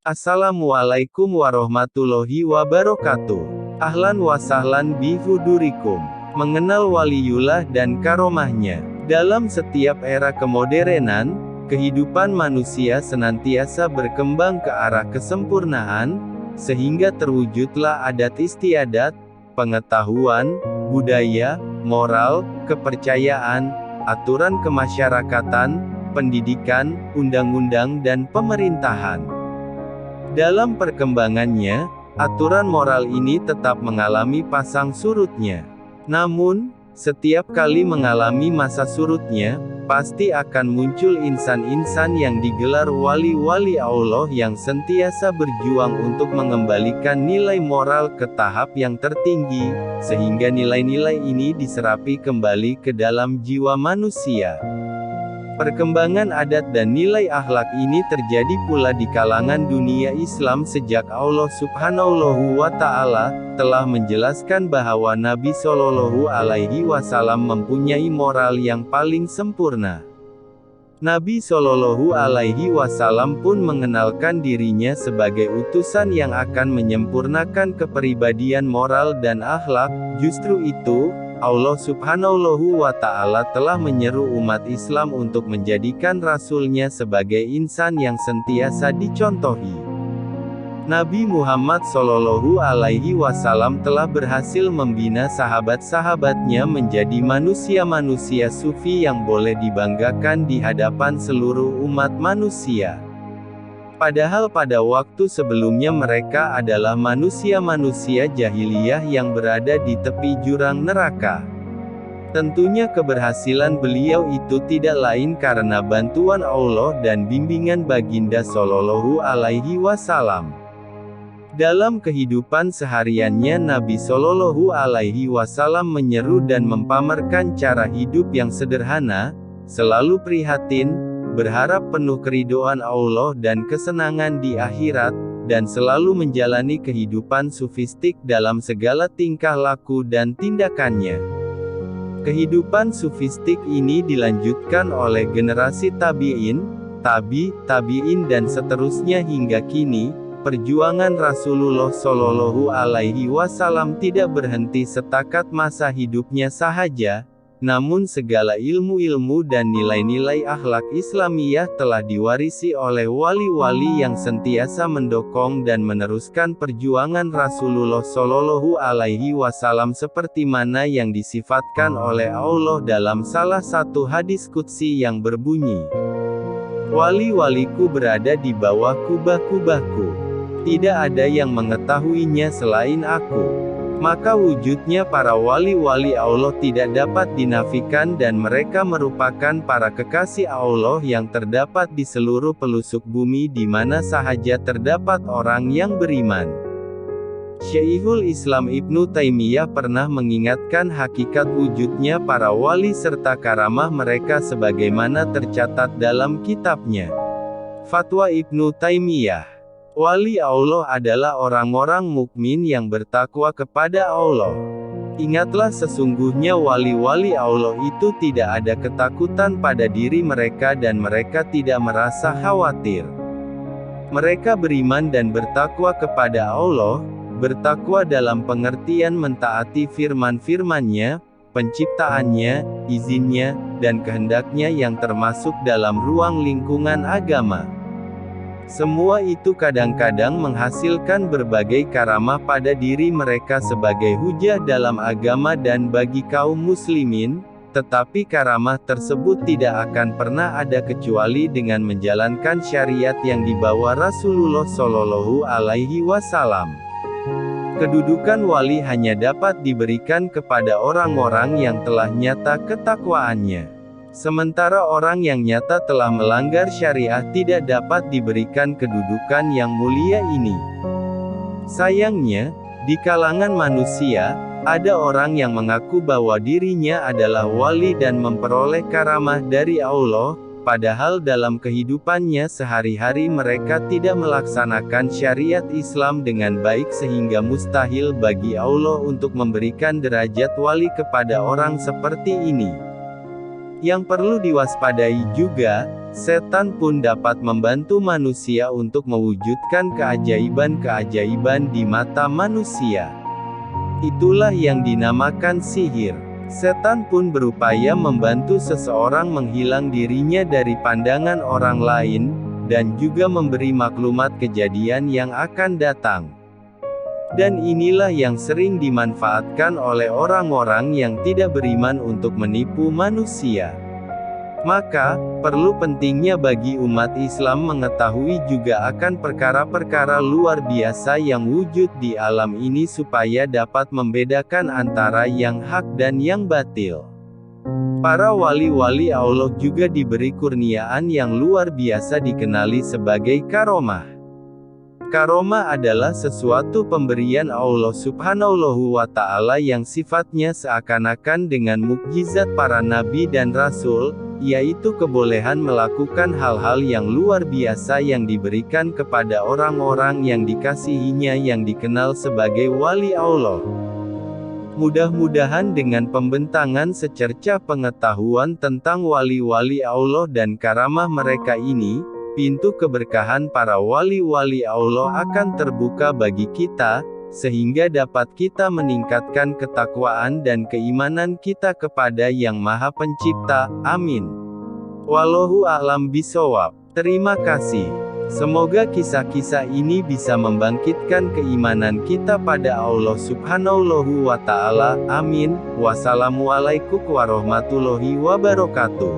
Assalamualaikum warahmatullahi wabarakatuh. Ahlan wa sahlan bi hudurikum. Mengenal waliullah dan karomahnya. Dalam setiap era kemodernan, kehidupan manusia senantiasa berkembang ke arah kesempurnaan, sehingga terwujudlah adat istiadat, pengetahuan, budaya, moral, kepercayaan, aturan kemasyarakatan, pendidikan, undang-undang dan pemerintahan. Dalam perkembangannya, aturan moral ini tetap mengalami pasang surutnya. Namun, setiap kali mengalami masa surutnya, pasti akan muncul insan-insan yang digelar wali-wali Allah yang sentiasa berjuang untuk mengembalikan nilai moral ke tahap yang tertinggi, sehingga nilai-nilai ini diserapi kembali ke dalam jiwa manusia. Perkembangan adat dan nilai akhlak ini terjadi pula di kalangan dunia Islam sejak Allah Subhanahu wa Ta'ala telah menjelaskan bahwa Nabi Shallallahu Alaihi Wasallam mempunyai moral yang paling sempurna. Nabi Shallallahu Alaihi Wasallam pun mengenalkan dirinya sebagai utusan yang akan menyempurnakan kepribadian moral dan akhlak. Justru itu, Allah Subhanahu wa Ta'ala telah menyeru umat Islam untuk menjadikan Rasul-Nya sebagai insan yang sentiasa dicontohi. Nabi Muhammad Shallallahu Alaihi Wasallam telah berhasil membina sahabat-sahabatnya menjadi manusia-manusia sufi yang boleh dibanggakan di hadapan seluruh umat manusia. Padahal pada waktu sebelumnya mereka adalah manusia-manusia jahiliyah yang berada di tepi jurang neraka. Tentunya keberhasilan beliau itu tidak lain karena bantuan Allah dan bimbingan baginda Shallallahu Alaihi Wasallam. Dalam kehidupan sehariannya Nabi Shallallahu Alaihi Wasallam menyeru dan mempamerkan cara hidup yang sederhana, selalu prihatin, berharap penuh keridhaan Allah dan kesenangan di akhirat, dan selalu menjalani kehidupan sufistik dalam segala tingkah laku dan tindakannya. Kehidupan sufistik ini dilanjutkan oleh generasi tabi'in, tabi'in dan seterusnya hingga kini. Perjuangan Rasulullah Shallallahu Alaihi Wasallam tidak berhenti setakat masa hidupnya sahaja. Namun segala ilmu-ilmu dan nilai-nilai akhlak Islamiyah telah diwarisi oleh wali-wali yang sentiasa mendukung dan meneruskan perjuangan Rasulullah Shallallahu Alaihi Wasallam seperti mana yang disifatkan oleh Allah dalam salah satu hadis qudsi yang berbunyi, "Wali-waliku berada di bawah kubah-kubahku. Tidak ada yang mengetahuinya selain aku." Maka wujudnya para wali-wali Allah tidak dapat dinafikan dan mereka merupakan para kekasih Allah yang terdapat di seluruh pelosok bumi di mana sahaja terdapat orang yang beriman. Syekhul Islam Ibnu Taimiyah pernah mengingatkan hakikat wujudnya para wali serta karamah mereka sebagaimana tercatat dalam kitabnya Fatwa Ibnu Taimiyah. Wali Allah adalah orang-orang mukmin yang bertakwa kepada Allah. Ingatlah sesungguhnya wali-wali Allah itu tidak ada ketakutan pada diri mereka dan mereka tidak merasa khawatir. Mereka beriman dan bertakwa kepada Allah, bertakwa dalam pengertian mentaati firman-firman-Nya, penciptaannya, izinnya, dan kehendaknya yang termasuk dalam ruang lingkungan agama. Semua itu kadang-kadang menghasilkan berbagai karamah pada diri mereka sebagai hujah dalam agama dan bagi kaum muslimin, tetapi karamah tersebut tidak akan pernah ada kecuali dengan menjalankan syariat yang dibawa Rasulullah Shallallahu Alaihi Wasallam. Kedudukan wali hanya dapat diberikan kepada orang-orang yang telah nyata ketakwaannya. Sementara orang yang nyata telah melanggar syariah tidak dapat diberikan kedudukan yang mulia ini. Sayangnya, di kalangan manusia, ada orang yang mengaku bahwa dirinya adalah wali dan memperoleh karamah dari Allah, padahal dalam kehidupannya sehari-hari mereka tidak melaksanakan syariat Islam dengan baik sehingga mustahil bagi Allah untuk memberikan derajat wali kepada orang seperti ini. Yang perlu diwaspadai juga, setan pun dapat membantu manusia untuk mewujudkan keajaiban-keajaiban di mata manusia. Itulah yang dinamakan sihir. Setan pun berupaya membantu seseorang menghilang dirinya dari pandangan orang lain, dan juga memberi maklumat kejadian yang akan datang. Dan inilah yang sering dimanfaatkan oleh orang-orang yang tidak beriman untuk menipu manusia. Maka, perlu pentingnya bagi umat Islam mengetahui juga akan perkara-perkara luar biasa yang wujud di alam ini supaya dapat membedakan antara yang hak dan yang batil. Para wali-wali Allah juga diberi kurniaan yang luar biasa dikenali sebagai karomah. Karomah adalah sesuatu pemberian Allah Subhanahu wa Ta'ala yang sifatnya seakan-akan dengan mukjizat para nabi dan rasul, yaitu kebolehan melakukan hal-hal yang luar biasa yang diberikan kepada orang-orang yang dikasihinya yang dikenal sebagai wali Allah. Mudah-mudahan dengan pembentangan secercah pengetahuan tentang wali-wali Allah dan karamah mereka ini, pintu keberkahan para wali-wali Allah akan terbuka bagi kita, sehingga dapat kita meningkatkan ketakwaan dan keimanan kita kepada Yang Maha Pencipta. Amin. Wallahu a'lam bishawab. Terima kasih. Semoga kisah-kisah ini bisa membangkitkan keimanan kita pada Allah Subhanahu wa Ta'ala. Amin. Wassalamualaikum warahmatullahi wabarakatuh.